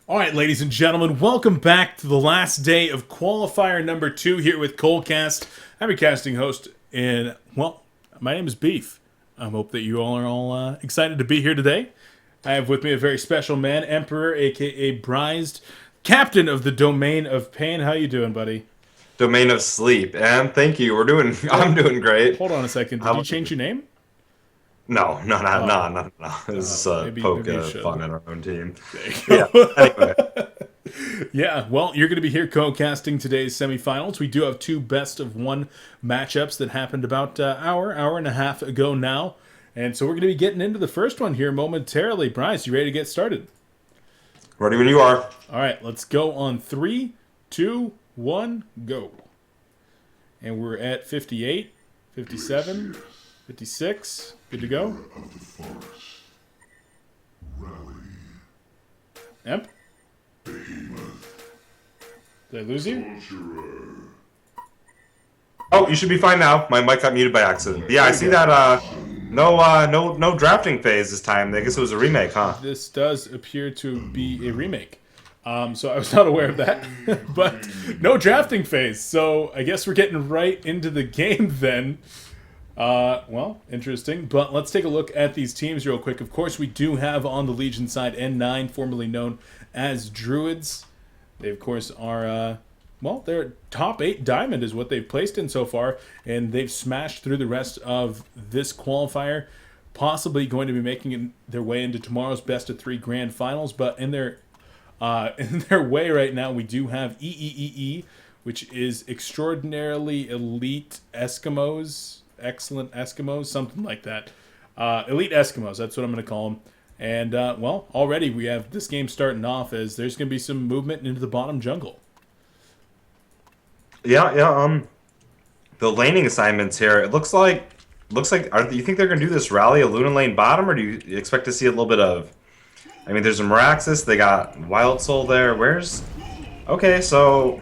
All right, ladies and gentlemen, welcome back to the last day of Qualifier number 2 here with coLcast. I'm your casting host, and, well, my name is Beef. I hope that you all are excited to be here today. I have with me a very special man, Emperor, a.k.a. Brized, captain of the Domain of Pain. How you doing, buddy? Domain of Sleep. And thank you. I'm doing great. Hold on a second. Did you change your name? No, no, no, Oh, no, no, no. This is maybe you fun should. at our own team. There you Yeah. go. Anyway, Yeah, well, you're going to be here co-casting today's semifinals. We do have two best of one matchups that happened about hour and a half ago now. And so we're going to be getting into the first one here momentarily. Bryce, you ready to get started? ready when you are. All right, let's go on 3, 2, 1, go. And we're at 58, 57, 56. Good to go. Emp? Did I lose you? Oh, you should be fine now. My mic got muted by accident. Yeah, I see that. No drafting phase this time. I guess it was a remake, huh? This does appear to be a remake. So I was not aware of that. But no drafting phase. So I guess we're getting right into the game then. Well, interesting. But let's take a look at these teams real quick. Of course, we do have on the Legion side N9, formerly known as Druidz. They, of course, are, well, they're top 8 diamond is what they've placed in so far. And they've smashed through the rest of this qualifier. Possibly going to be making their way into tomorrow's best of 3 grand finals. But in their way right now, we do have EEEE, which is Extraordinarily Elite Eskimoes. Excellent Eskimos, something like that. Elite Eskimos, that's what I'm going to call them. And, well, already we have this game starting off as there's going to be some movement into the bottom jungle. Yeah. The laning assignments here. It looks like. You think they're gonna do this rally a Luna lane bottom, or do you expect to see a little bit of? I mean, there's a Meraxis. They got Wild Soul there. Where's? Okay, so,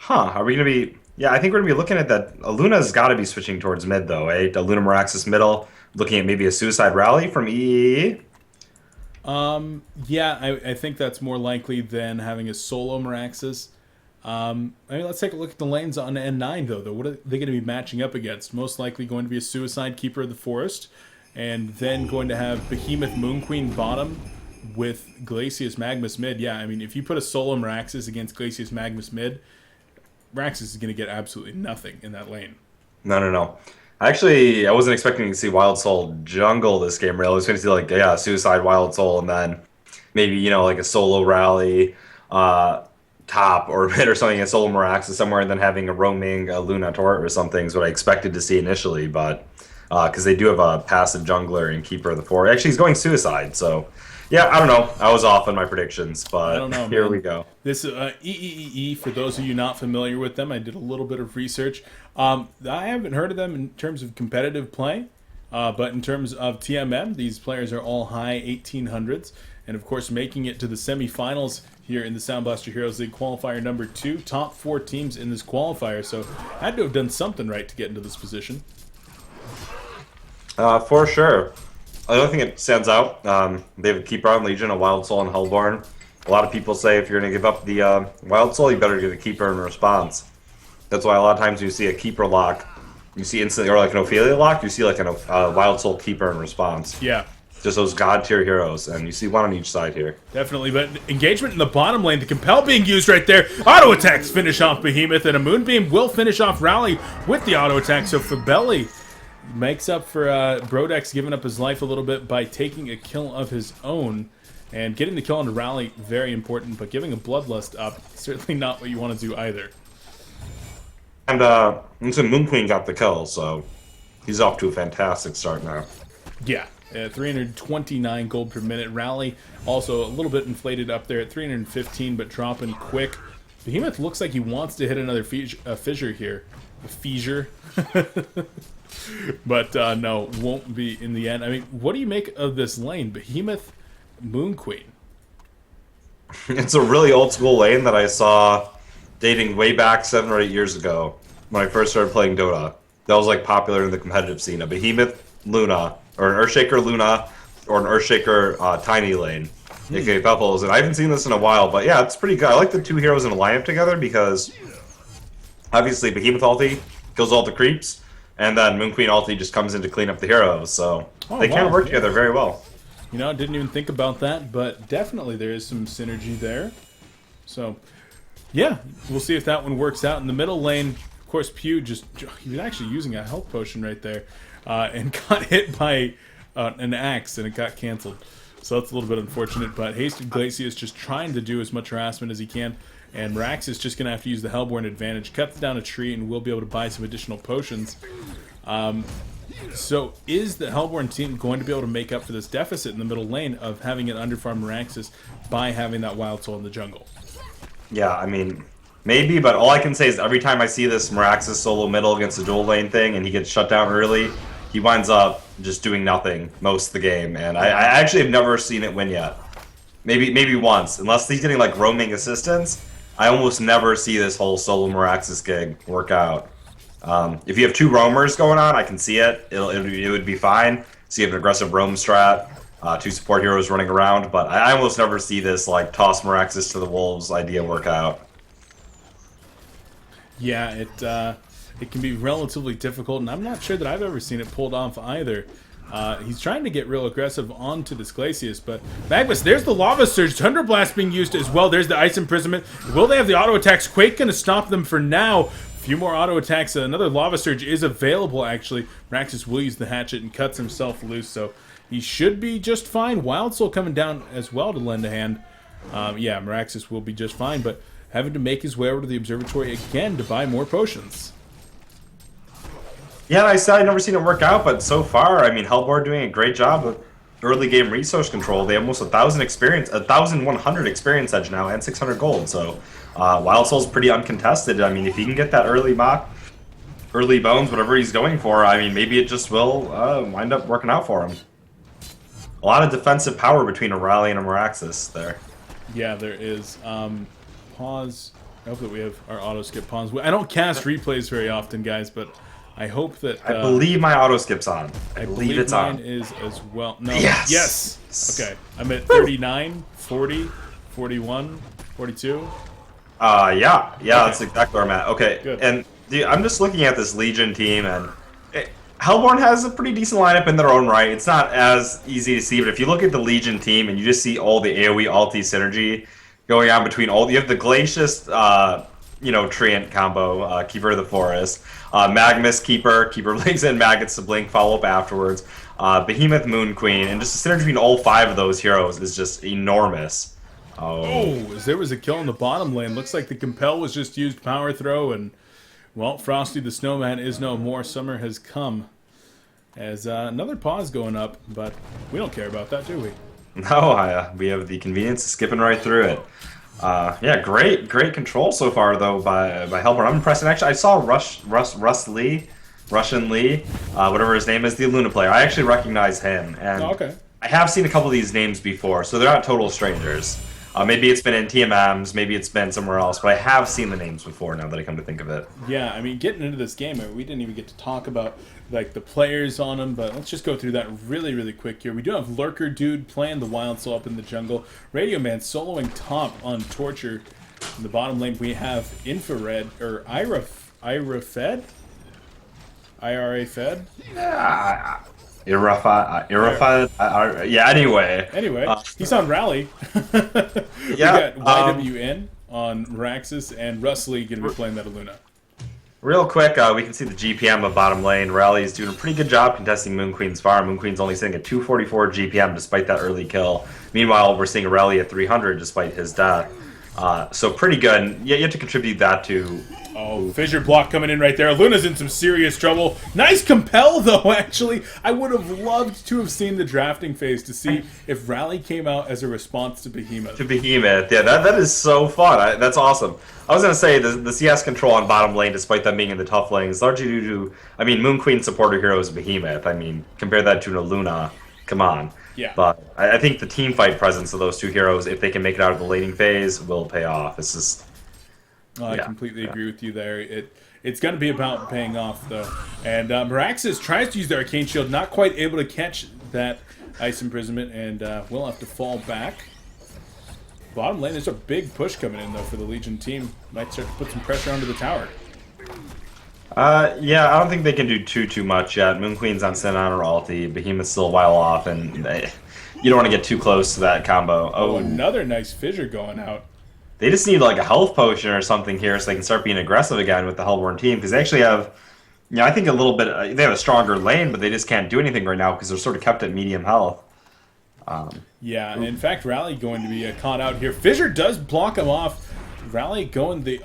Are we gonna be? Yeah, I think we're gonna be looking at that. Luna's got to be switching towards mid though, eh? The Luna Meraxis middle. Looking at maybe a suicide rally from EEE. Yeah, I think that's more likely than having a solo Meraxis. I mean, let's take a look at the lanes on N9, though. What are they going to be matching up against? Most likely going to be a Suicide Keeper of the Forest, and then going to have Behemoth Moon Queen bottom with Glacius Magmus mid. Yeah, I mean, if you put a solo Meraxis against Glacius Magmus mid, Meraxis is going to get absolutely nothing in that lane. No. Actually, I wasn't expecting to see Wild Soul jungle this game, really. I was going to see, like, yeah, Suicide Wild Soul, and then maybe, like a solo rally, top or mid or something, a solo Meraxis somewhere, and then having a roaming Luna Torrent or something is what I expected to see initially, but because they do have a passive jungler and Keeper of the Forest. Actually, he's going Suicide, so yeah, I don't know. I was off on my predictions, but I don't know, here man. we go. This EEEE, for those of you not familiar with them, I did a little bit of research. I haven't heard of them in terms of competitive play, but in terms of TMM, these players are all high 1800s. And, of course, making it to the semifinals here in the Sound Blaster Heroes League qualifier number 2. Top 4 teams in this qualifier, so had to have done something right to get into this position. For sure. The other thing that stands out, they have a Keeper on Legion, a Wild Soul, and Hellborn. A lot of people say if you're going to give up the Wild Soul, you better get a Keeper in response. That's why a lot of times you see a Keeper lock, you see instantly, or like an Ophelia lock, you see like a Wild Soul Keeper in response. Yeah. Just those god tier heroes, and you see one on each side here. Definitely, but engagement in the bottom lane, the Compel being used right there. Auto attacks finish off Behemoth, and a Moonbeam will finish off Rally with the auto attack. So Fabelli makes up for Brodex giving up his life a little bit by taking a kill of his own. And getting the kill on Rally, very important, but giving a Bloodlust up, certainly not what you want to do either. And so Moon Queen got the kill, so he's off to a fantastic start now. Yeah. 329 gold per minute. Rally also a little bit inflated up there at 315, but dropping quick. Behemoth looks like he wants to hit another fissure here. A fissure. But no, won't be in the end. I mean, what do you make of this lane? Behemoth, Moon Queen. It's a really old school lane that I saw dating way back 7 or 8 years ago when I first started playing Dota. That was like popular in the competitive scene. A Behemoth Luna, or an Earthshaker Luna, or an Earthshaker Tiny lane. aka Pebbles, and I haven't seen this in a while, but yeah, it's pretty good. I like the two heroes in a lineup together because obviously Behemoth ulti kills all the creeps, and then Moon Queen ulti just comes in to clean up the heroes, so they kind of work together very well. You know, I didn't even think about that, but definitely there is some synergy there. So, yeah, we'll see if that one works out. In the middle lane, of course, Pew he was actually using a health potion right there, and got hit by an axe, and it got canceled. So that's a little bit unfortunate, but Hasted Glacier is just trying to do as much harassment as he can, and Merax is just going to have to use the Hellborn advantage, cuts down a tree, and will be able to buy some additional potions. So is the Hellborn team going to be able to make up for this deficit in the middle lane of having an underfarm Meraxes by having that Wild Soul in the jungle? Yeah, I mean, maybe, but all I can say is every time I see this Meraxes solo middle against the dual lane thing and he gets shut down early, he winds up just doing nothing most of the game, and I actually have never seen it win yet. Maybe once, unless he's getting like roaming assistance. I almost never see this whole solo Meraxes gig work out. If you have two roamers going on, I can see it. It would be fine. So you have an aggressive roam strat, two support heroes running around, but I almost never see this like toss Meraxes to the wolves idea work out. Yeah, it can be relatively difficult, and I'm not sure that I've ever seen it pulled off either. He's trying to get real aggressive onto this Glacius, but Magnus, there's the Lava Surge. Thunder Blast being used as well. There's the Ice Imprisonment. Will they have the auto attacks? Quake going to stop them for now. A few more auto attacks. Another Lava Surge is available, actually. Meraxes will use the hatchet and cuts himself loose, so he should be just fine. Wild Soul coming down as well to lend a hand. Yeah, Meraxes will be just fine, but having to make his way over to the observatory again to buy more potions. Yeah, I said I've never seen it work out, but so far, I mean, Hellborn doing a great job with early game resource control. They have almost 1,100 experience edge now, and 600 gold. So Wild Soul's pretty uncontested. I mean, if he can get that early mop, early bones, whatever he's going for, I mean, maybe it just will wind up working out for him. A lot of defensive power between a Rally and a Meraxes there. Yeah, there is. Pause. I hope that we have our auto skip pause. I don't cast replays very often, guys, but I hope that... I believe my auto skip's on. I believe it's mine on. Is as well. No. Yes! Yes! Okay. I'm at 39, 40, 41, 42. Yeah. Yeah, okay. That's exactly where I'm at. Okay, good. And dude, I'm just looking at this Legion team, and Hellborn has a pretty decent lineup in their own right. It's not as easy to see, but if you look at the Legion team and you just see all the AoE ulti synergy going on between all... You have the Glacius, Treant combo, Keeper of the Forest, Magmus, Keeper blinks in, Maggots to blink, follow up afterwards, Behemoth, Moon Queen, and just the synergy between all 5 of those heroes is just enormous. Oh, there was a kill in the bottom lane. Looks like the Compel was just used power throw, and, well, Frosty the Snowman is no more. Summer has come. As another pause going up, but we don't care about that, do we? No, we have the convenience of skipping right through it. Yeah, great control so far though by Hellborn. I'm impressed. And actually, I saw Russian Lee, whatever his name is, the Luna player. I actually recognize him, and okay. I have seen a couple of these names before, so they're not total strangers. Maybe it's been in TMMs, maybe it's been somewhere else, but I have seen the names before now that I come to think of it. Yeah, I mean, getting into this game, we didn't even get to talk about like the players on them, but let's just go through that really quick here. We do have Lurker Dude playing the Wild Soul up in the jungle. Radio Man soloing top on Torture. In the bottom lane, we have Infrared, or IRA Fed? IRA Fed? Yeah, yeah, anyway. He's on Rally. We got YWN on Meraxes, and Russ Lee going to be playing Metaluna. Real quick, we can see the GPM of bottom lane. Rally is doing a pretty good job contesting Moon Queen's farm. Moon Queen's only sitting at 244 GPM despite that early kill. Meanwhile, we're seeing Rally at 300 despite his death. So pretty good. And you have to contribute that to... Oh, Fissure Block coming in right there. Luna's in some serious trouble. Nice Compel, though, actually. I would have loved to have seen the drafting phase to see if Rally came out as a response to Behemoth. Yeah, that is so fun. That's awesome. I was going to say, the CS control on bottom lane, despite them being in the tough lane, is largely due to... I mean, Moon Queen supporter hero is Behemoth. I mean, compare that to a Luna. Come on. Yeah. But I think the team fight presence of those two heroes, if they can make it out of the laning phase, will pay off. This is... I completely agree with you there. It's going to be about paying off, though. And Meraxes tries to use the Arcane Shield, not quite able to catch that Ice Imprisonment, and will have to fall back. Bottom lane, there's a big push coming in, though, for the Legion team. Might start to put some pressure onto the tower. Yeah, I don't think they can do too much yet. Moon Queen's on Sin on her ulti. Behemoth's still a while off, and you don't want to get too close to that combo. Oh, another nice fissure going out. They just need like a health potion or something here so they can start being aggressive again with the Hellborn team, because they actually have, I think a little bit. They have a stronger lane, but they just can't do anything right now because they're sort of kept at medium health. Yeah, and in fact, Rally going to be caught out here. Fissure does block him off. Rally going the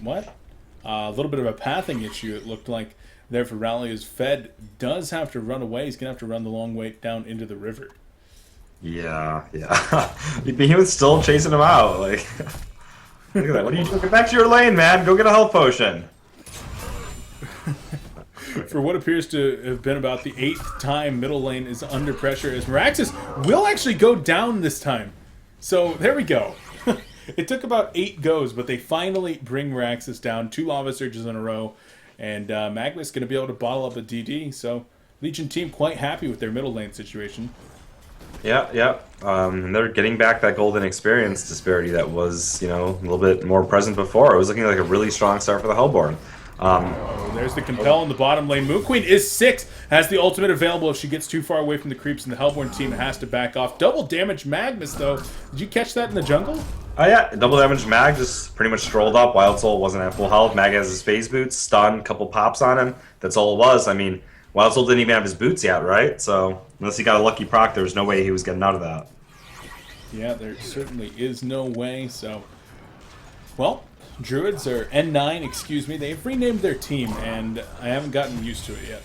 what? A little bit of a pathing issue, it looked like, there for Rally, as Fed does have to run away. He's going to have to run the long way down into the river. Yeah. Behemoth's still chasing him out. Like, look at that. What are you doing? Get back to your lane, man. Go get a health potion. For what appears to have been about the 8th time, middle lane is under pressure, as Meraxis will actually go down this time. So, there we go. It took about 8 goes, but they finally bring Meraxis down. 2 lava surges in a row, and Magma's going to be able to bottle up a DD. So, Legion team quite happy with their middle lane situation. Yeah. And they're getting back that golden experience disparity that was, a little bit more present before. It was looking like a really strong start for the Hellborn. There's the Compel in the bottom lane. Moon Queen is 6, has the ultimate available if she gets too far away from the creeps, and the Hellborn team has to back off. Double damage Magnus, though. Did you catch that in the jungle? Oh yeah, double damage Mag just pretty much strolled up. Wild Soul wasn't at full health. Mag has his phase boots, stun, couple pops on him. That's all it was. I mean, Wild Soul didn't even have his boots yet, right? So, unless he got a lucky proc, there was no way he was getting out of that. Yeah, there certainly is no way, so... Well, Druidz, or N9, excuse me, they've renamed their team, and I haven't gotten used to it yet.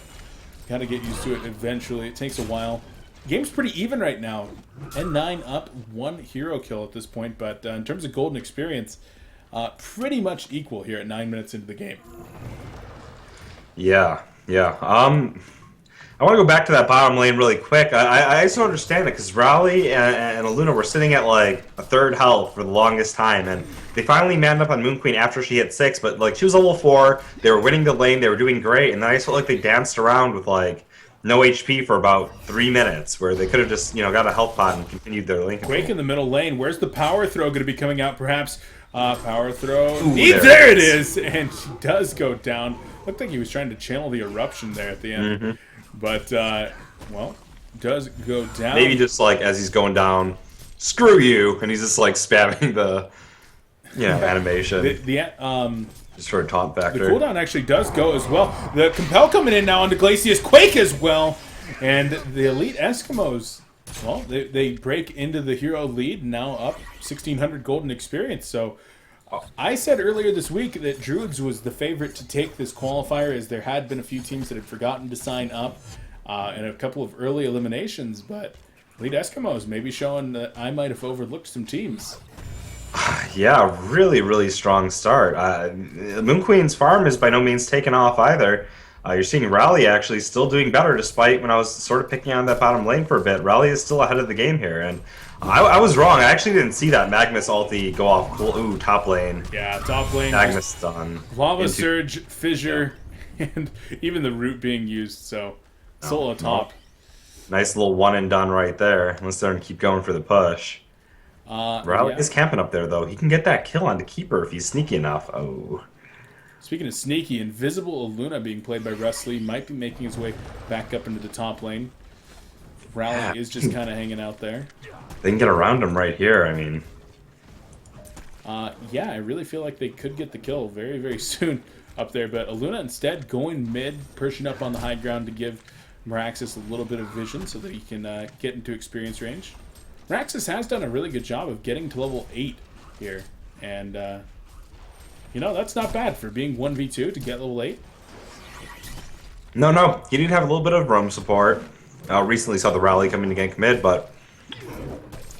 Gotta get used to it eventually. It takes a while. Game's pretty even right now. N9 up 1 hero kill at this point, but in terms of golden experience, pretty much equal here at 9 minutes into the game. Yeah. I want to go back to that bottom lane really quick. I just don't understand it, because Rally and Aluna were sitting at like a 3rd health for the longest time, and they finally manned up on Moon Queen after she hit 6, but like she was level 4, they were winning the lane, they were doing great, and then I just felt like they danced around with like no HP for about 3 minutes, where they could have just, got a health pot and continued their lane control. Quake in the middle lane. Where's the power throw going to be coming out, perhaps? Power throw. Ooh, there it is! And she does go down. Looked like he was trying to channel the eruption there at the end. Mm-hmm. But, well, does go down. Maybe just like as he's going down, screw you, and he's just like spamming the, animation. Just for a taunt factor. The cooldown actually does go as well. The Compel coming in now onto Glacius. Quake as well. And the Elite Eskimoes, well, they break into the hero lead, now up 1,600 golden experience. So I said earlier this week that Druidz was the favorite to take this qualifier, as there had been a few teams that had forgotten to sign up and a couple of early eliminations. But Elite Eskimoes maybe showing that I might have overlooked some teams. Yeah, really strong start. Moon Queen's farm is by no means taken off either. You're seeing Rally actually still doing better, despite when I was sort of picking on that bottom lane for a bit. Rally is still ahead of the game here, and I was wrong. I actually didn't see that Magnus ulti go off cool. Ooh, top lane. Yeah, top lane. Magnus done. Lava Surge, Fissure, and even the root being used, so solo top. Nice little one and done right there. Let's start and keep going for the push. Rally is camping up there, though. He can get that kill on the keeper if he's sneaky enough. Oh. Speaking of sneaky, Invisible Aluna being played by Russ Lee might be making his way back up into the top lane. Rally is just kind of hanging out there. They can get around him right here, I mean. Yeah, I really feel like they could get the kill very soon up there, but Aluna instead going mid, perching up on the high ground to give Meraxis a little bit of vision so that he can get into experience range. Meraxis has done a really good job of getting to level 8 here, and that's not bad for being 1v2 to get level 8. No, he did have a little bit of roam support. Recently saw the Rally coming to gank mid, but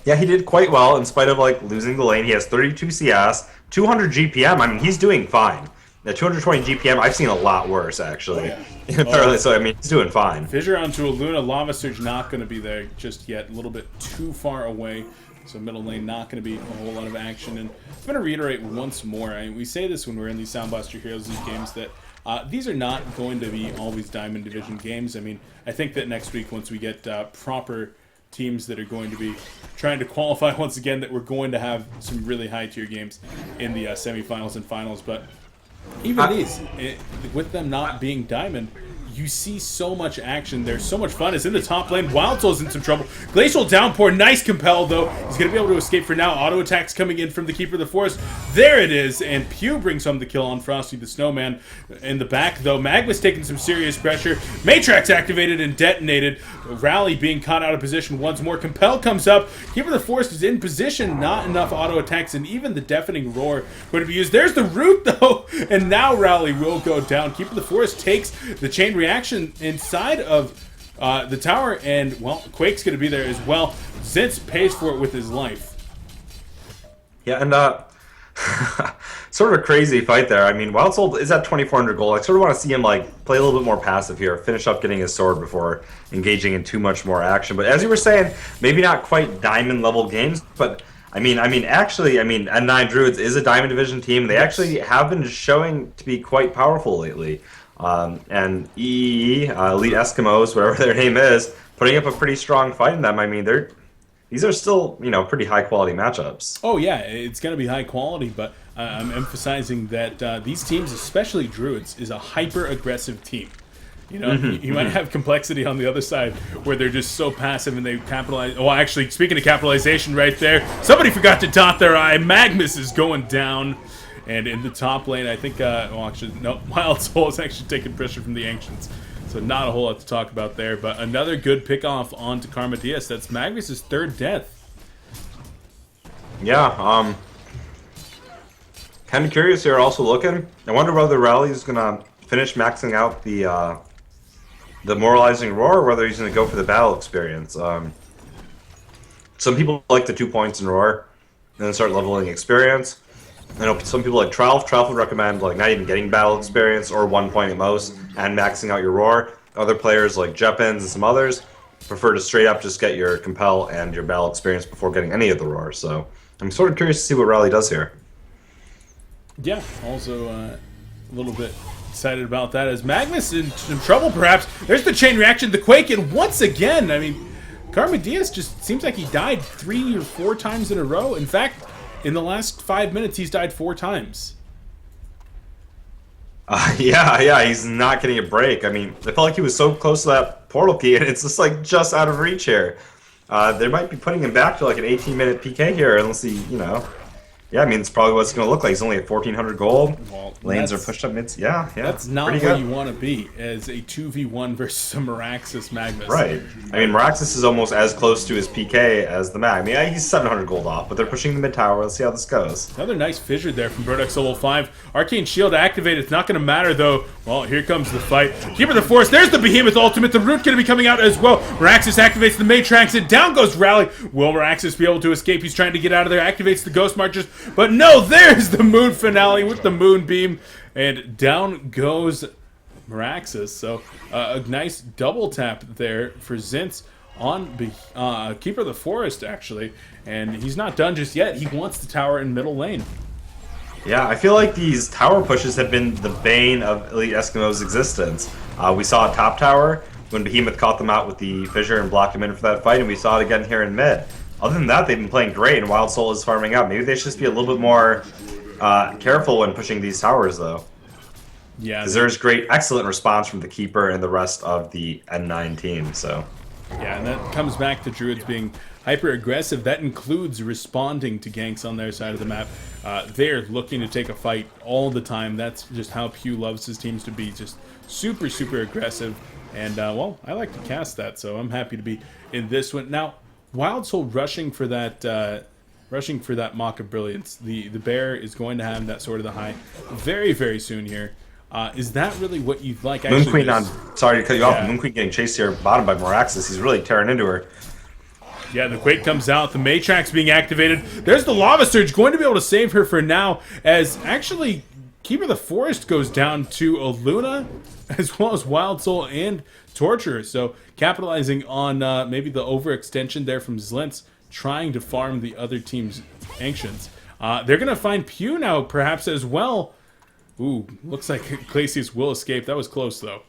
yeah, he did quite well in spite of like losing the lane. He has 32 CS, 200 GPM. I mean, he's doing fine. At 220 GPM, I've seen a lot worse actually. So I mean, he's doing fine. Fissure onto Aluna. Lava Surge not going to be there just yet. A little bit too far away. So middle lane not going to be a whole lot of action. And I'm going to reiterate once more. I mean, we say this when we're in these Soundblaster Heroes League games, that these are not going to be always Diamond Division games. I mean, I think that next week, once we get proper teams that are going to be trying to qualify once again, that we're going to have some really high-tier games in the semifinals and finals. But even these, with them not being Diamond, you see so much action. There's so much fun. It's in the top lane. Wild Soul's in some trouble. Glacial Downpour, nice compel, though. He's going to be able to escape for now. Auto attacks coming in from the Keeper of the Forest. There it is, and Pew brings home the kill on Frosty the Snowman. In the back, though, Magma's taking some serious pressure. Matrax activated and detonated. Rally being caught out of position once more. Compel comes up. Keeper of the Forest is in position. Not enough auto attacks, and even the Deafening Roar going to be used. There's the root, though, and now Rally will go down. Keeper of the Forest takes the chain reaction inside of the tower, and, well, Quake's going to be there as well. Zintz pays for it with his life. Yeah, and sort of a crazy fight there. I mean, Wild Soul is at 2,400 gold. I sort of want to see him like play a little bit more passive here, finish up getting his sword before engaging in too much more action. But as you were saying, maybe not quite diamond level games, but actually, N9 Druidz is a Diamond Division team. They actually have been showing to be quite powerful lately. And EEEE, Elite Eskimoes, whatever their name is, putting up a pretty strong fight in them. I mean, these are still, pretty high quality matchups. Oh yeah, it's going to be high quality, but I'm emphasizing that these teams, especially Druidz, is a hyper aggressive team. You might have complexity on the other side where they're just so passive and they capitalize. Oh, actually, speaking of capitalization right there, somebody forgot to dot their eye. Magnus is going down. And in the top lane, I think, Wild Soul is actually taking pressure from the Ancients. So not a whole lot to talk about there. But another good pick-off onto Karma Diaz. That's Magnus' third death. Yeah, kind of curious here, also looking. I wonder whether Rally is going to finish maxing out the Moralizing Roar, or whether he's going to go for the battle experience. Some people like the 2 points in Roar, and then start leveling experience. I know some people like Tralf. Tralf would recommend like not even getting battle experience or 1 point at most and maxing out your Roar. Other players like Jeppins and some others prefer to straight up just get your Compel and your battle experience before getting any of the Roar. So I'm sort of curious to see what Rally does here. Yeah, also a little bit excited about that as Magnus in some trouble perhaps. There's the chain reaction, the Quake, and once again, I mean, Karma Diaz just seems like he died 3 or 4 times in a row. In fact, in the last 5 minutes, he's died 4 times. Yeah, he's not getting a break. I mean, I felt like he was so close to that portal key, and it's just like just out of reach here. They might be putting him back to like an 18-minute PK here, unless he, Yeah, I mean, it's probably what it's going to look like. He's only at 1,400 gold. Well, lanes are pushed up mids. Yeah. That's not where you want to be as a 2v1 versus a Meraxis Magnus. Right. I mean, Meraxis is almost as close to his PK as the Mag. I mean, he's 700 gold off, but they're pushing the mid tower. Let's see how this goes. Another nice fissure there from Burdock Level 5. Arcane Shield activated. It's not going to matter, though. Well, here comes the fight. Keeper of the Forest. There's the Behemoth Ultimate. The Root going to be coming out as well. Meraxis activates the Matrax, and down goes Rally. Will Meraxis be able to escape? He's trying to get out of there. Activates the Ghost Marchers, but no, there's the Moon Finale with the Moonbeam, and down goes Meraxis. So a nice double tap there for Zintz on Keeper of the Forest, actually, and he's not done just yet. He wants the tower in middle lane. Yeah, I feel like these tower pushes have been the bane of Elite Eskimoes' existence. We saw a top tower when Behemoth caught them out with the fissure and blocked him in for that fight, and we saw it again here in mid. Other than that, they've been playing great, and Wild Soul is farming out. Maybe they should just be a little bit more careful when pushing these towers, though. Yeah, because there's excellent response from the Keeper and the rest of the N9 team. So. Yeah, and that comes back to Druidz being hyper-aggressive. That includes responding to ganks on their side of the map. They're looking to take a fight all the time. That's just how Pew loves his teams to be, just super, super aggressive. And, well, I like to cast that, so I'm happy to be in this one. Now, Wild Soul rushing for that Mock of Brilliance. The bear is going to have that Sword of the High very, very soon here. Is that really what you'd like? Moon Queen sorry to cut you off. Moon Queen getting chased here bottom by Meraxis. He's really tearing into her. Yeah, the Quake comes out. The Matrax being activated. There's the Lava Surge, going to be able to save her for now, as actually Keeper of the Forest goes down to a Luna, as well as Wild Soul and Torturer. So capitalizing on maybe the overextension there from Zlintz, trying to farm the other team's Ancients. They're going to find Pew now, perhaps, as well. Ooh, looks like Glacius will escape. That was close, though.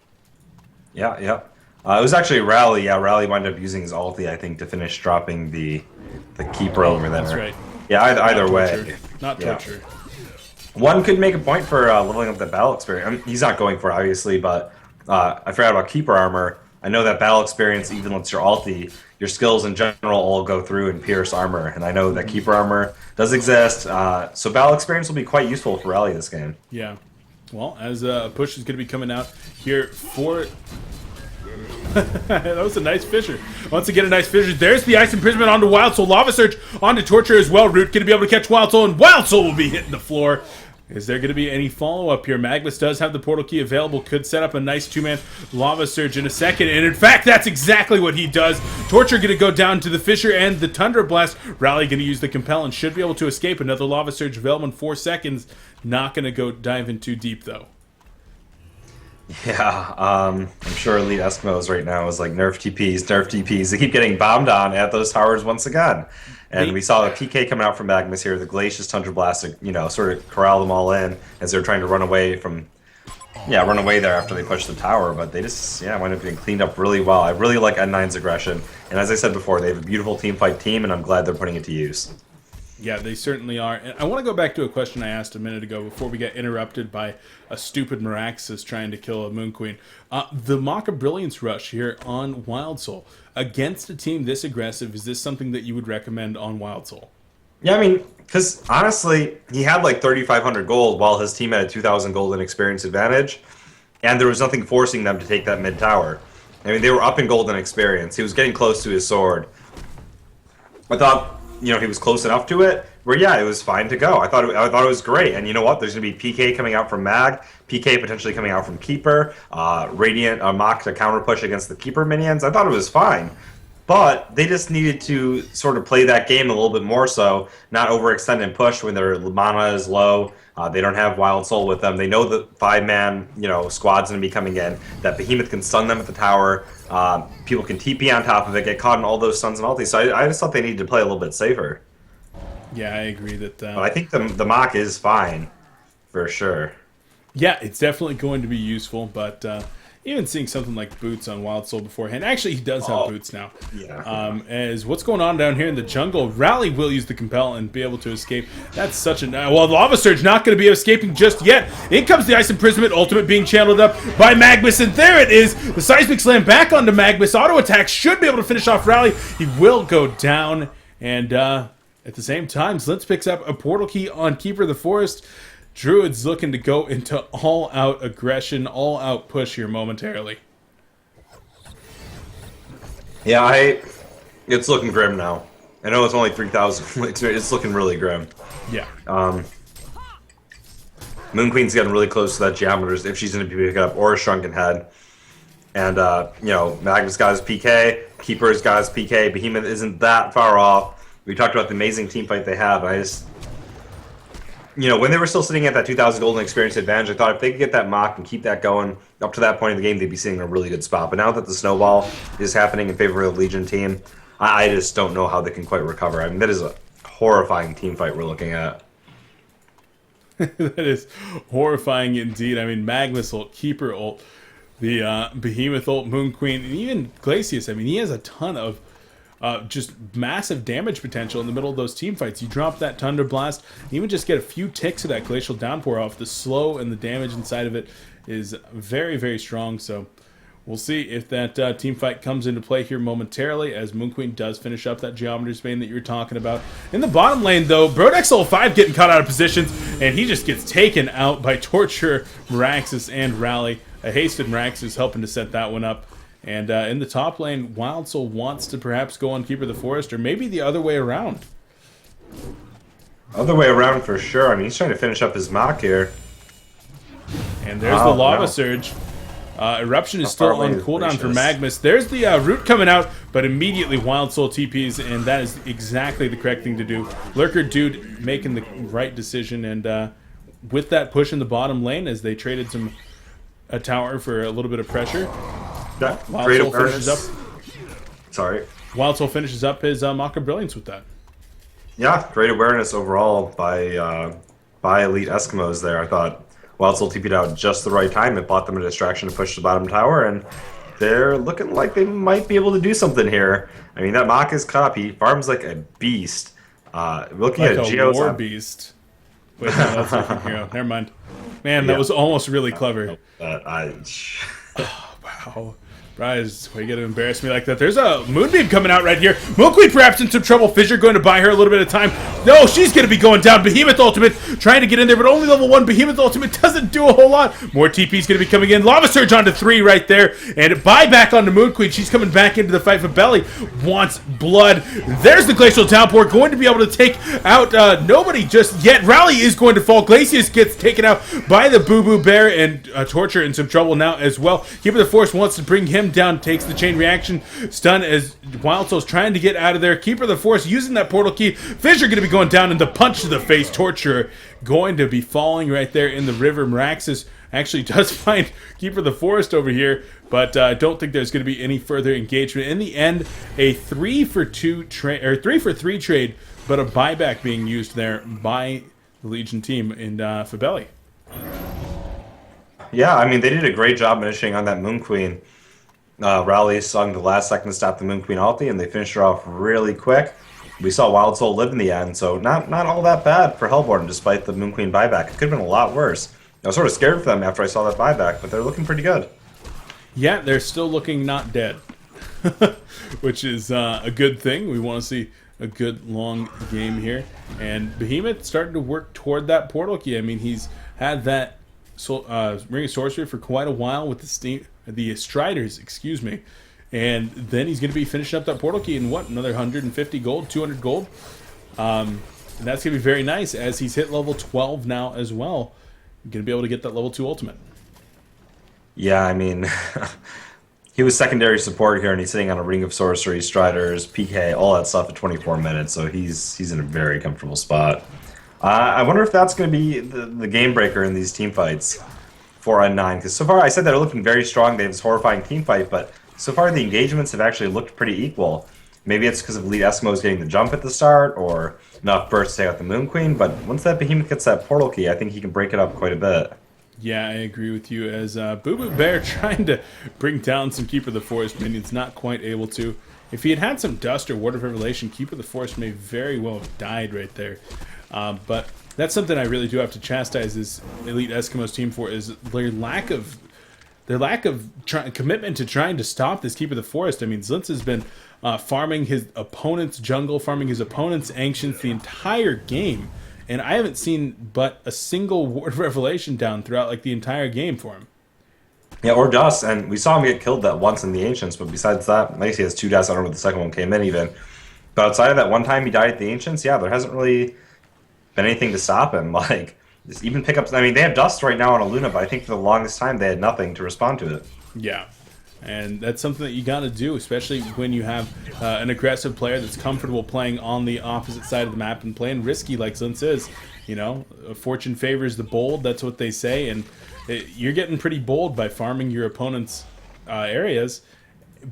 Yeah. It was actually Rally. Yeah, Rally wound up using his ulti, I think, to finish dropping the keeper over there. That's right. Yeah, either way. Not torture. One could make a point for leveling up the battle experience. I mean, he's not going for it, obviously, but I forgot about keeper armor. I know that battle experience, even with your ulti, your skills in general all go through and pierce armor, and I know that keeper armor does exist, so battle experience will be quite useful for Rally this game. Yeah. Well, as a push is going to be coming out here for... that was a nice fissure. Once again, a nice fissure. There's the Ice Imprisonment onto Wild Soul. Lava Surge onto Torture as well. Root going to be able to catch Wild Soul, and Wild Soul will be hitting the floor. Is there going to be any follow-up here? Magnus does have the portal key available. Could set up a nice two-man Lava Surge in a second. And in fact, that's exactly what he does. Torture going to go down to the Fissure and the Tundra Blast. Rally going to use the Compel and should be able to escape. Another Lava Surge available in 4 seconds. Not going to go dive in too deep, though. Yeah, I'm sure Elite Eskimos right now is like nerf TPs, nerf TPs. They keep getting bombed on at those towers once again. And we saw the PK coming out from Magnus here, the Glacius Tundra Blast, sort of corral them all in as they're trying to run away there after they push the tower. But they just, wind up getting cleaned up really well. I really like N9's aggression. And as I said before, they have a beautiful teamfight team, and I'm glad they're putting it to use. Yeah, they certainly are. And I want to go back to a question I asked a minute ago before we get interrupted by a stupid Meraxis trying to kill a Moon Queen. The Maka Brilliance Rush here on Wild Soul. Against a team this aggressive, is this something that you would recommend on Wild Soul? Yeah, I mean, because honestly, he had like 3,500 gold while his team had a 2,000 gold in experience advantage. And there was nothing forcing them to take that mid tower. I mean, they were up in gold and experience. He was getting close to his sword. I thought... he was close enough to it where, it was fine to go. I thought it was great. And you know what? There's going to be PK coming out from Mag, PK potentially coming out from Keeper, Radiant, Mach to counter push against the Keeper minions. I thought it was fine. But they just needed to sort of play that game a little bit more so, not overextend and push when their mana is low. They don't have Wild Soul with them. They know the 5-man, squad's going to be coming in. That Behemoth can stun them at the tower. People can TP on top of it, get caught in all those stuns and ultis. So I just thought they needed to play a little bit safer. Yeah, I agree that... But I think the Mach is fine, for sure. Yeah, it's definitely going to be useful, but... even seeing something like Boots on Wild Soul beforehand. Actually, he does have Boots now. Yeah. As what's going on down here in the jungle, Rally will use the Compel and be able to escape. That's such a... Well, Lava Surge not going to be escaping just yet. In comes the Ice Imprisonment, ultimate being channeled up by Magnus, and there it is. The Seismic Slam back onto Magnus. Auto attack should be able to finish off Rally. He will go down, and at the same time, Zlintz picks up a portal key on Keeper of the Forest. Druidz looking to go into all-out aggression, all-out push here momentarily. Yeah, it's looking grim now. I know it's only 3,000 experience. It's looking really grim. Yeah. Moon Queen's getting really close to that Geometers if she's going to be picking up, or a Shrunken Head. And, Magnus got his PK, Keeper's got his PK, Behemoth isn't that far off. We talked about the amazing team fight they have, and I just... when they were still sitting at that 2,000 golden experience advantage, I thought if they could get that Mach and keep that going up to that point in the game, they'd be sitting in a really good spot. But now that the snowball is happening in favor of the Legion team, I just don't know how they can quite recover. I mean, that is a horrifying team fight we're looking at. That is horrifying indeed. I mean, Magnus ult, Keeper ult, the Behemoth ult, Moon Queen, and even Glacius. I mean, he has a ton of just massive damage potential in the middle of those team fights. You drop that Thunder Blast, even just get a few ticks of that Glacial Downpour off. The slow and the damage inside of it is very, very strong. So we'll see if that team fight comes into play here momentarily as Moon Queen does finish up that Geometry's Bane that you were talking about. In the bottom lane, though, BroDexL5 getting caught out of positions, and he just gets taken out by Torture, Meraxis, and Rally. A hasted Meraxis helping to set that one up. And in the top lane, Wild Soul wants to perhaps go on Keeper of the Forest, or maybe the other way around. Other way around for sure. I mean, he's trying to finish up his Mach here. And there's the Lava Surge. Eruption is still on cooldown for Magnus. There's the Root coming out, but immediately Wild Soul TPs, and that is exactly the correct thing to do. Lurker Dude making the right decision, and with that push in the bottom lane as they traded a tower for a little bit of pressure. Wild Soul finishes up. Sorry. Wild Soul finishes up his Maka Brilliance with that. Yeah, great awareness overall by Elite Eskimos there. I thought Wild Soul TP'd out just the right time. It bought them a distraction to push the bottom tower, and they're looking like they might be able to do something here. I mean, that Maka's Cup, he farms like a beast. Looking Like at a Geo's war beast. Wait, no, that's a different hero. Never mind. Man, that was almost really clever. Wow. Bryce, why you gotta embarrass me like that? There's a Moonbeam coming out right here. Moonqueen perhaps in some trouble. Fissure going to buy her a little bit of time. No, she's gonna be going down. Behemoth Ultimate trying to get in there, but only level 1. Behemoth Ultimate doesn't do a whole lot. More TP's gonna be coming in. Lava Surge onto 3 right there. And buyback onto Moonqueen. She's coming back into the fight for Belly. Wants blood. There's the Glacial Downpour. Going to be able to take out nobody just yet. Rally is going to fall. Glacius gets taken out by the Boo Boo Bear, and Torture in some trouble now as well. Keeper of the Forest wants to bring him down, takes the chain reaction stun as Wild Soul's trying to get out of there. Keeper of the Forest using that portal key. Fissure going to be going down, and the punch to the face. Torture going to be falling right there in the river. Miraxis actually does find Keeper of the Forest over here, but I don't think there's going to be any further engagement. In the end, a 3-for-2 trade, or 3-for-3 trade, but a buyback being used there by the Legion team in Fabelli. Yeah, I mean, they did a great job initiating on that Moon Queen. Rally sung the last second to stop the Moon Queen ulti, and they finished her off really quick. We saw Wild Soul live in the end, so not all that bad for Hellborn, despite the Moon Queen buyback. It could have been a lot worse. I was sort of scared for them after I saw that buyback, but they're looking pretty good. Yeah, they're still looking not dead, which is a good thing. We want to see a good long game here, and Behemoth started to work toward that portal key. I mean, he's had that Ring of Sorcery for quite a while with the Striders, excuse me, and then he's going to be finishing up that portal key in what, another 150 gold, 200 gold, and that's going to be very nice as he's hit level 12 now as well. Going to be able to get that level 2 ultimate. Yeah, I mean, he was secondary support here, and he's sitting on a Ring of Sorcery, Striders, PK, all that stuff at 24 minutes, so he's in a very comfortable spot. I wonder if that's going to be the game breaker in these team fights, 4-on-9, because so far I said they're looking very strong. They have this horrifying team fight, but so far the engagements have actually looked pretty equal. Maybe it's because of Elite Eskimoes getting the jump at the start, or enough burst to take out the Moon Queen, but once that Behemoth gets that portal key, I think he can break it up quite a bit. Yeah, I agree with you, as Boo Boo Bear trying to bring down some Keeper of the Forest minions, not quite able to. If he had had some Dust or Ward of Revelation, Keeper of the Forest may very well have died right there. But that's something I really do have to chastise this Elite Eskimos team for, is their lack of commitment to trying to stop this Keeper of the Forest. I mean, Zlintz has been farming his opponent's jungle, farming his opponent's Ancients the entire game, and I haven't seen but a single Ward of Revelation down throughout like the entire game for him. Yeah, or Dust, and we saw him get killed that once in the Ancients, but besides that, I guess he has 2 deaths. I don't know if the second one came in even. But outside of that one time he died at the Ancients, yeah, there hasn't really been anything to stop him. Like, even pickups. I mean, they have Dust right now on a Luna, but I think for the longest time they had nothing to respond to it. Yeah, and that's something that you got to do, especially when you have an aggressive player that's comfortable playing on the opposite side of the map and playing risky like Zlintz is. You know, fortune favors the bold. That's what they say, and you're getting pretty bold by farming your opponent's areas,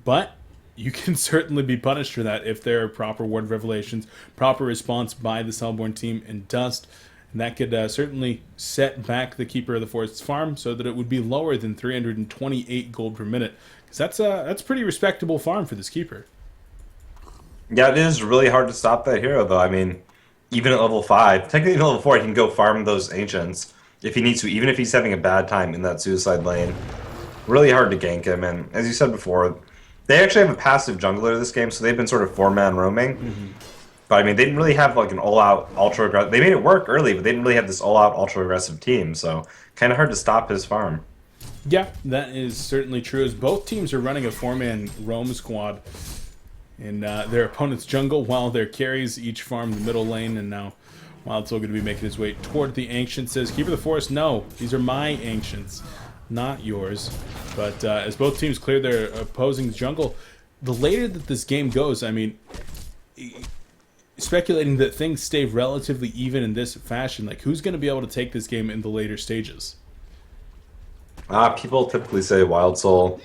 but you can certainly be punished for that if there are proper Ward of Revelations, proper response by the Hellborn team, and Dust. And that could certainly set back the Keeper of the Forest's farm so that it would be lower than 328 gold per minute. Because that's pretty respectable farm for this Keeper. Yeah, it is really hard to stop that hero, though. I mean, even at level 5, technically even level 4, he can go farm those Ancients if he needs to, even if he's having a bad time in that suicide lane. Really hard to gank him, and as you said before, they actually have a passive jungler this game, so they've been sort of 4-man roaming. Mm-hmm. But I mean, they didn't really have like an all-out ultra-aggressive. They made it work early, but they didn't really have this all-out ultra-aggressive team, so kind of hard to stop his farm. Yeah, that is certainly true, as both teams are running a 4-man roam squad in their opponent's jungle, while their carries each farm the middle lane, and now Wild Soul going to be making his way toward the Ancient. Says, Keeper of the Forest, no, these are my Ancients, not yours. But as both teams clear their opposing jungle, the later that this game goes, I mean, speculating that things stay relatively even in this fashion, like, who's going to be able to take this game in the later stages? People typically say Wild Soul,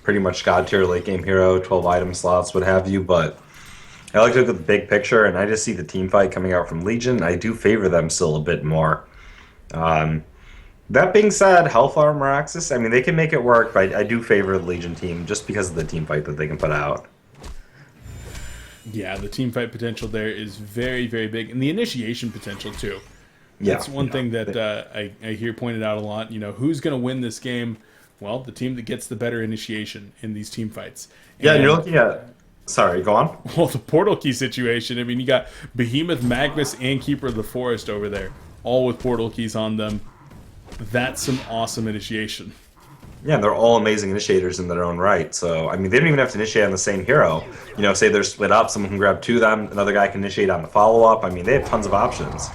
pretty much god tier late game hero, 12 item slots, what have you, but I like to look at the big picture, and I just see the team fight coming out from Legion. I do favor them still a bit more. That being said, Hellfire Meraxis, I mean, they can make it work, but I do favor the Legion team just because of the team fight that they can put out. Yeah, the team fight potential there is very, very big, and the initiation potential too. Yeah, That's one thing that I hear pointed out a lot. You know, who's going to win this game? Well, the team that gets the better initiation in these team fights. Yeah, and you're looking at... Sorry, go on. Well, the portal key situation. I mean, you got Behemoth, Magnus, and Keeper of the Forest over there, all with portal keys on them. That's some awesome initiation. Yeah, they're all amazing initiators in their own right. So, I mean, they don't even have to initiate on the same hero. You know, say they're split up, someone can grab 2 of them, another guy can initiate on the follow-up. I mean, they have tons of options.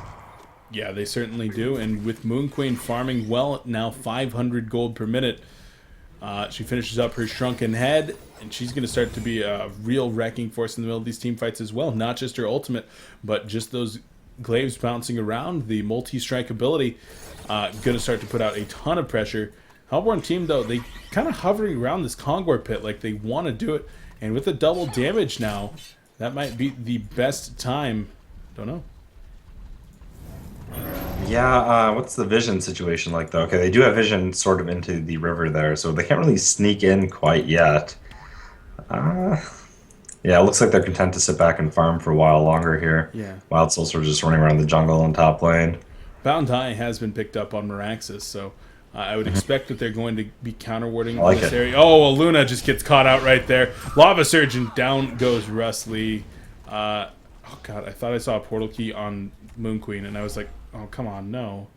Yeah, they certainly do. And with Moon Queen farming well, now 500 gold per minute, she finishes up her Shrunken Head, and she's going to start to be a real wrecking force in the middle of these team fights as well. Not just her ultimate, but just those glaives bouncing around, the multi-strike ability, going to start to put out a ton of pressure. Hellborn team, though, they kind of hovering around this Kongor pit like they want to do it. And with the double damage now, that might be the best time. Don't know. Yeah, what's the vision situation like, though? Okay, they do have vision sort of into the river there, so they can't really sneak in quite yet. Yeah, it looks like they're content to sit back and farm for a while longer here. Yeah. Wild Soul's sort of just running around the jungle in top lane. Bound Eye has been picked up on Meraxis, so I would expect that they're going to be counter-warding I like this it. area. Oh, Luna just gets caught out right there. Lava Surge, and down goes Rustley. Oh, God, I thought I saw a portal key on Moon Queen, and I was like, oh, come on, no.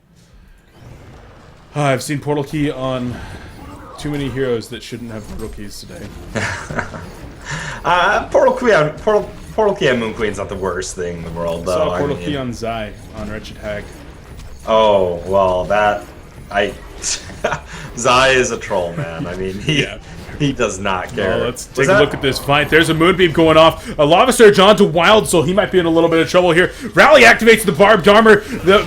I've seen portal key on too many heroes that shouldn't have portal keys today. Portal Key and Moon Queen's not the worst thing in the world, though. Saw a portal key on Zai, on Wretched Hag. Oh, well, Zai is a troll, man. I mean, he does not care. Well, let's take a look at this fight. There's a Moonbeam going off. A Lava Surge onto Wild Soul. He might be in a little bit of trouble here. Rally activates the Barbed Armor. The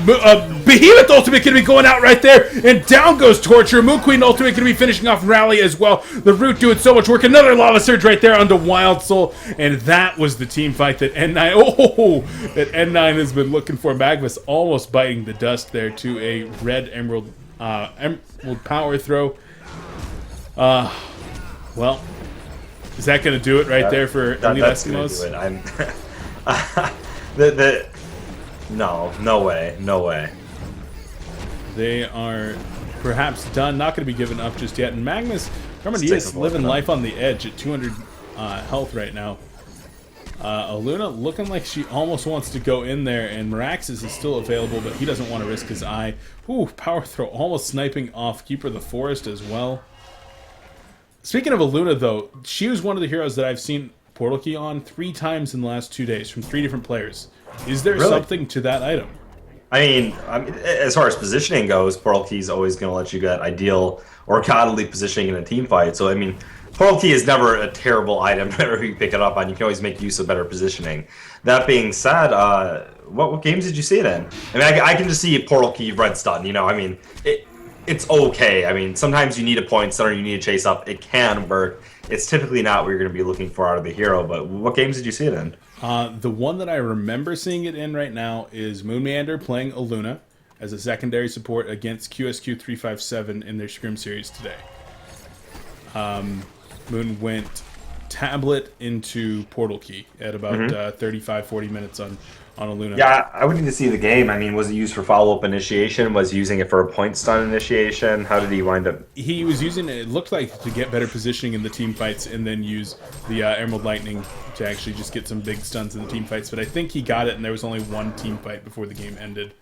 Behemoth ultimate going to be going out right there. And down goes Torture. Moon Queen ultimate going to be finishing off Rally as well. The Root doing so much work. Another Lava Surge right there onto Wild Soul. And that was the team fight that N9... that N9 has been looking for. Magnus almost biting the dust there to a red Emerald power throw. Well, is that going to do it right there for Elite Eskimos? No way. They are perhaps done. Not going to be given up just yet. And Magnus, remember, he is living life on the edge at 200 health right now. Aluna looking like she almost wants to go in there, and Meraxis is still available, but he doesn't want to risk his eye. Ooh, power throw almost sniping off Keeper of the Forest as well. Speaking of Aluna, though, she was one of the heroes that I've seen portal key on 3 times in the last 2 days from 3 different players. Is there something to that item? I mean, as far as positioning goes, portal key is always going to let you get ideal or godly positioning in a team fight. So, I mean, portal key is never a terrible item whenever you pick it up on. You can always make use of better positioning. That being said, what games did you see it in? I mean, I can just see portal key red stun. You know, I mean, it's okay. I mean, sometimes you need a point stun or you need a chase up. It can work. It's typically not what you're going to be looking for out of the hero, but what games did you see it in? The one that I remember seeing it in right now is Moon Meander playing Aluna as a secondary support against QSQ 357 in their Scrim series today. Moon went tablet into portal key at about 35-40 minutes on Aluna. Yeah, I would need to see the game. I mean, was it used for follow-up initiation? Was he using it for a point stun initiation? How did he wind up? He was using it looked like to get better positioning in the team fights and then use the Emerald Lightning to actually just get some big stuns in the team fights. But I think he got it, and there was only one team fight before the game ended.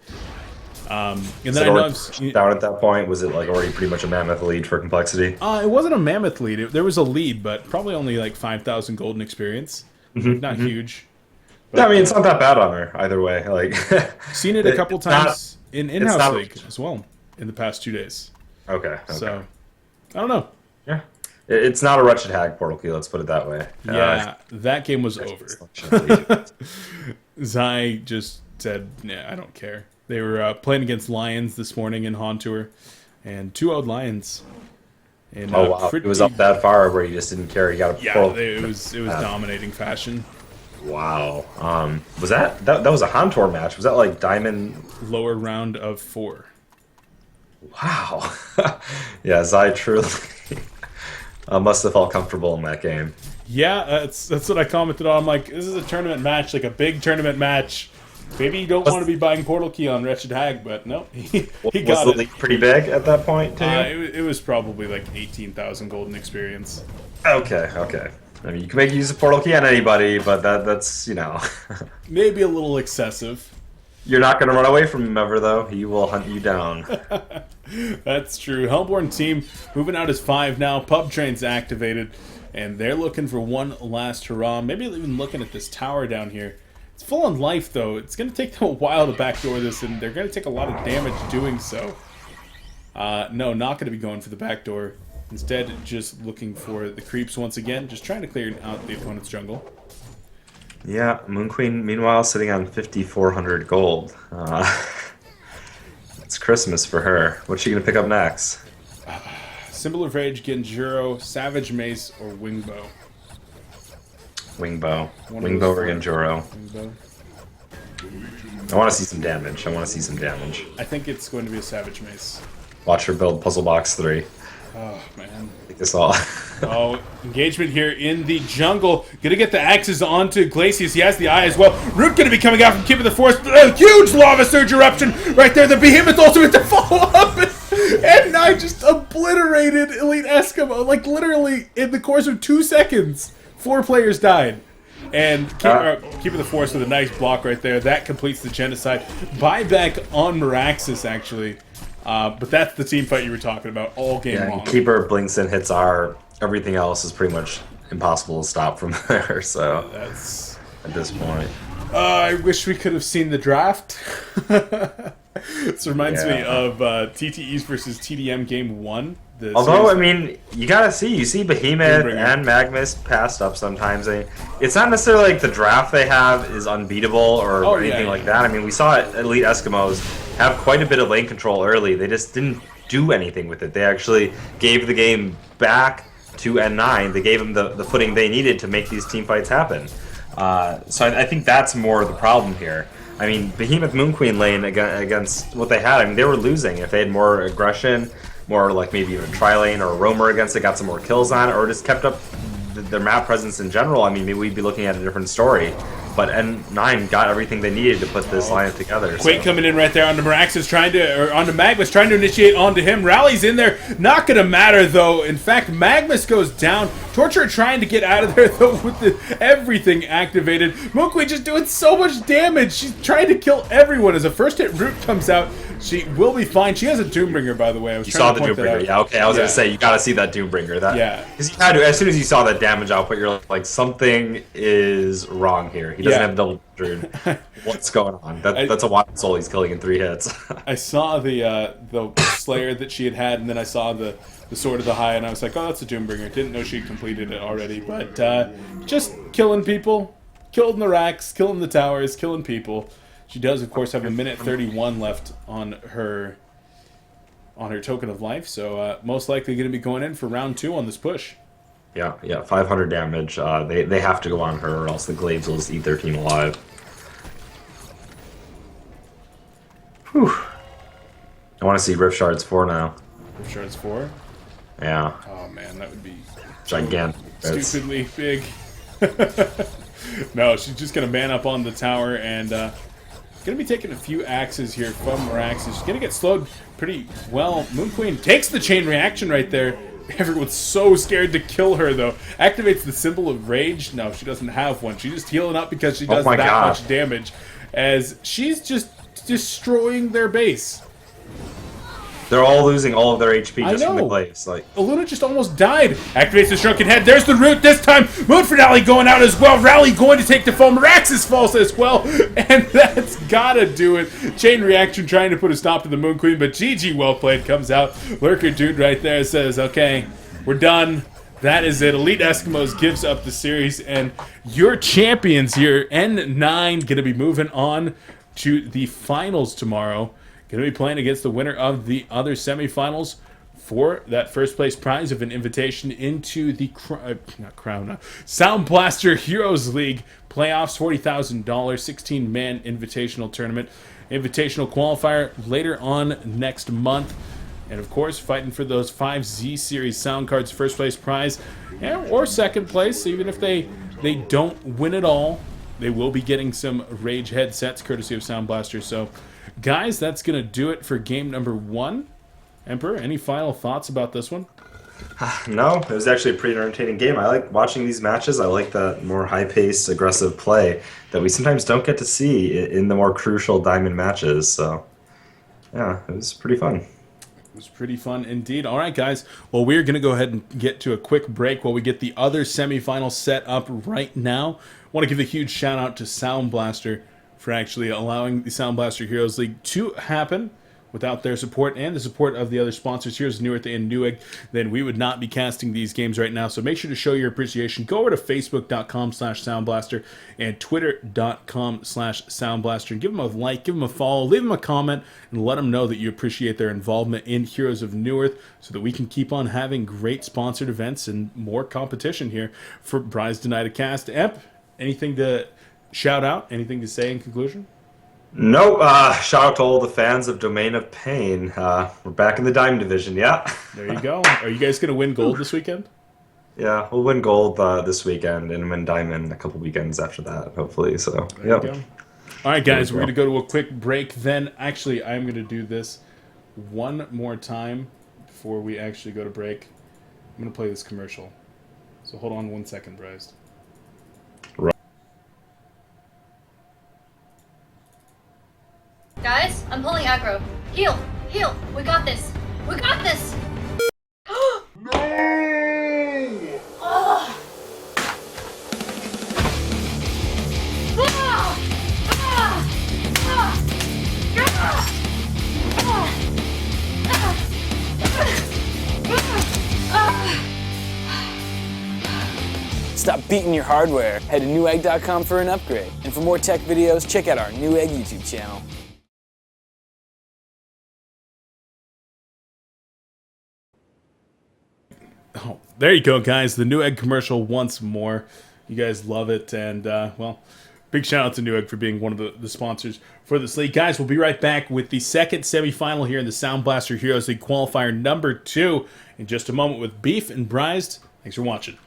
And then I know down at that point, was it like already pretty much a mammoth lead for complexity? It wasn't a mammoth lead. There was a lead, but probably only like 5,000 golden experience. Not huge. But, yeah, I mean, it's not that bad on her either way. Like, seen it a couple times in in-house league as well in the past 2 days. Okay. So I don't know. Yeah, it's not a Wretched Hag portal key. Let's put it that way. Yeah, that game was over. Zai just said, "Nah, I don't care." They were playing against Lions this morning in Han Tour, and 2-0'd Lions. And, oh wow! It was up that far where you just didn't care. You got a portal. It was dominating fashion. Wow. Was that was a Han Tour match? Was that like Diamond? Lower round of 4. Wow. Yes, I truly must have felt comfortable in that game. Yeah, that's what I commented on. I'm like, this is a tournament match, like a big tournament match. Maybe you don't want to Was, be buying Portal Key on Wretched Hag, but no, he was got the it. league pretty big at that point, too? It was probably like 18,000 golden experience. Okay, okay. I mean, you can make use of Portal Key on anybody, but that's, Maybe a little excessive. You're not going to run away from him ever, though. He will hunt you down. That's true. Hellborn team moving out as 5 now. Pub Train's activated, and they're looking for one last hurrah. Maybe even looking at this tower down here. It's full on life, though. It's going to take them a while to backdoor this, and they're going to take a lot of damage doing so. No, not going to be going for the backdoor. Instead, just looking for the creeps once again. Just trying to clear out the opponent's jungle. Yeah, Moon Queen, meanwhile, sitting on 5,400 gold. It's Christmas for her. What's she going to pick up next? Symbol of Rage, Genjuro, Savage Mace, or Wingbow. Wingbow. Wingbow or Genjuro. Wingbow. I want to see some damage. I want to see some damage. I think it's going to be a Savage Mace. Watch her build Puzzle Box 3. Oh, man. Take this all. Oh, engagement here in the jungle. Gonna get the axes onto Glacius. He has the eye as well. Root gonna be coming out from Keep of the Forest. A huge lava surge eruption right there. The Behemoth ultimate to follow up. And I just obliterated Elite Eskimo. Like, literally, in the course of 2 seconds, 4 players died. And Keep of the Forest with a nice block right there. That completes the genocide. Buyback on Meraxis, actually. But that's the team fight you were talking about all game long. Keeper blinks and hits R. Everything else is pretty much impossible to stop from there. So That's at this point, I wish we could have seen the draft. This reminds me of TTEs versus TDM game 1. Although, I mean, you gotta see. You see Behemoth and Magnus passed up sometimes. It's not necessarily like the draft they have is unbeatable or anything like that. I mean, we saw Elite Eskimos have quite a bit of lane control early. They just didn't do anything with it. They actually gave the game back to N9. They gave them the footing they needed to make these team fights happen. So I think that's more the problem here. I mean, Behemoth Moon Queen lane against what they had, I mean, they were losing. If they had more aggression, more like maybe even a tri-lane or a roamer against it, got some more kills on it, or just kept up their map presence in general, I mean, maybe we'd be looking at a different story. But N9 got everything they needed to put this lineup together. Quake coming in right there onto Meraxis, onto Magmus, trying to initiate onto him. Rally's in there, not gonna matter though. In fact, Magmus goes down. Torture trying to get out of there though with everything activated. Moonqueen just doing so much damage. She's trying to kill everyone as a first hit root comes out. She will be fine. She has a Doombringer, by the way. You saw the Doombringer, yeah. Okay, I was gonna say you gotta see that Doombringer. Because you had to. As soon as you saw that damage output, you're like, something is wrong here. He doesn't have double Druid. What's going on? That's a Wild Soul he's killing in 3 hits. I saw the Slayer that she had, and then I saw the Sword of the High, and I was like, oh, that's a Doombringer. Didn't know she completed it already, but just killing people, killing the racks, killing the towers, killing people. She does, of course, have a minute 31 left on her token of life, so most likely going to be going in for round 2 on this push. Yeah, 500 damage. They have to go on her, or else the Glaives will just eat their team alive. Whew. I want to see Rift Shards 4 now. Rift Shards 4? Yeah. Oh man, that would be gigantic. Stupidly big. No, she's just going to man up on the tower and going to be taking a few axes here from Meraxis. She's going to get slowed pretty well. Moon Queen takes the chain reaction right there. Everyone's so scared to kill her, though. Activates the symbol of rage. No, she doesn't have one. She's just healing up because she does much damage. As she's just destroying their base. They're all losing all of their HP just from the Glaives. Illuna just almost died. Activates the Shrunken Head. There's the root this time. Moon Finale going out as well. Rally going to take the fall. Meraxis falls as well. And that's gotta do it. Chain reaction trying to put a stop to the Moon Queen, but GG well played comes out. Lurker Dude right there says, okay, we're done. That is it. Elite Eskimos gives up the series, and your champions here, N9, gonna be moving on to the finals tomorrow. Going to be playing against the winner of the other semifinals for that first place prize of an invitation into the Sound Blaster Heroes League playoffs, $40,000, 16-man invitational tournament, invitational qualifier later on next month. And of course, fighting for those 5 Z Series sound cards, first place prize, or second place, even if they don't win it all, they will be getting some Rage headsets courtesy of Sound Blaster. So, guys, that's going to do it for game number 1. Emperor, any final thoughts about this one? No, it was actually a pretty entertaining game. I like watching these matches. I like that more high-paced, aggressive play that we sometimes don't get to see in the more crucial diamond matches. So, yeah, it was pretty fun. It was pretty fun indeed. All right, guys. Well, we're going to go ahead and get to a quick break while we get the other semifinals set up right now. I want to give a huge shout out to Sound Blaster for actually allowing the Sound Blaster Heroes League to happen. Without their support and the support of the other sponsors, Heroes of Newerth and Newegg, then we would not be casting these games right now. So make sure to show your appreciation. Go over to facebook.com/soundblaster and twitter.com/soundblaster and give them a like, give them a follow, leave them a comment, and let them know that you appreciate their involvement in Heroes of Newerth so that we can keep on having great sponsored events and more competition here for Prize Denied a Cast. Emp, anything to shout out? Anything to say in conclusion? Nope. Shout out to all the fans of Domain of Pain. We're back in the Diamond Division, yeah. There you go. Are you guys going to win gold this weekend? Yeah, we'll win gold this weekend and win diamond a couple weekends after that, hopefully. So, there you go. All right, guys, we're going to go to a quick break. Then, actually, I'm going to do this one more time before we actually go to break. I'm going to play this commercial. So hold on 1 second, Bryce. Guys, I'm pulling aggro. Heal! Heal! We got this! We got this! No! Oh. Ah! Ah! Ah! Stop beating your hardware. Head to newegg.com for an upgrade. And for more tech videos, check out our Newegg YouTube channel. Oh, there you go, guys. The Newegg commercial once more. You guys love it. And, well, big shout out to Newegg for being one of the sponsors for this league. Guys, we'll be right back with the second semifinal here in the Sound Blaster Heroes League Qualifier number 2 in just a moment with Beef and Brized. Thanks for watching.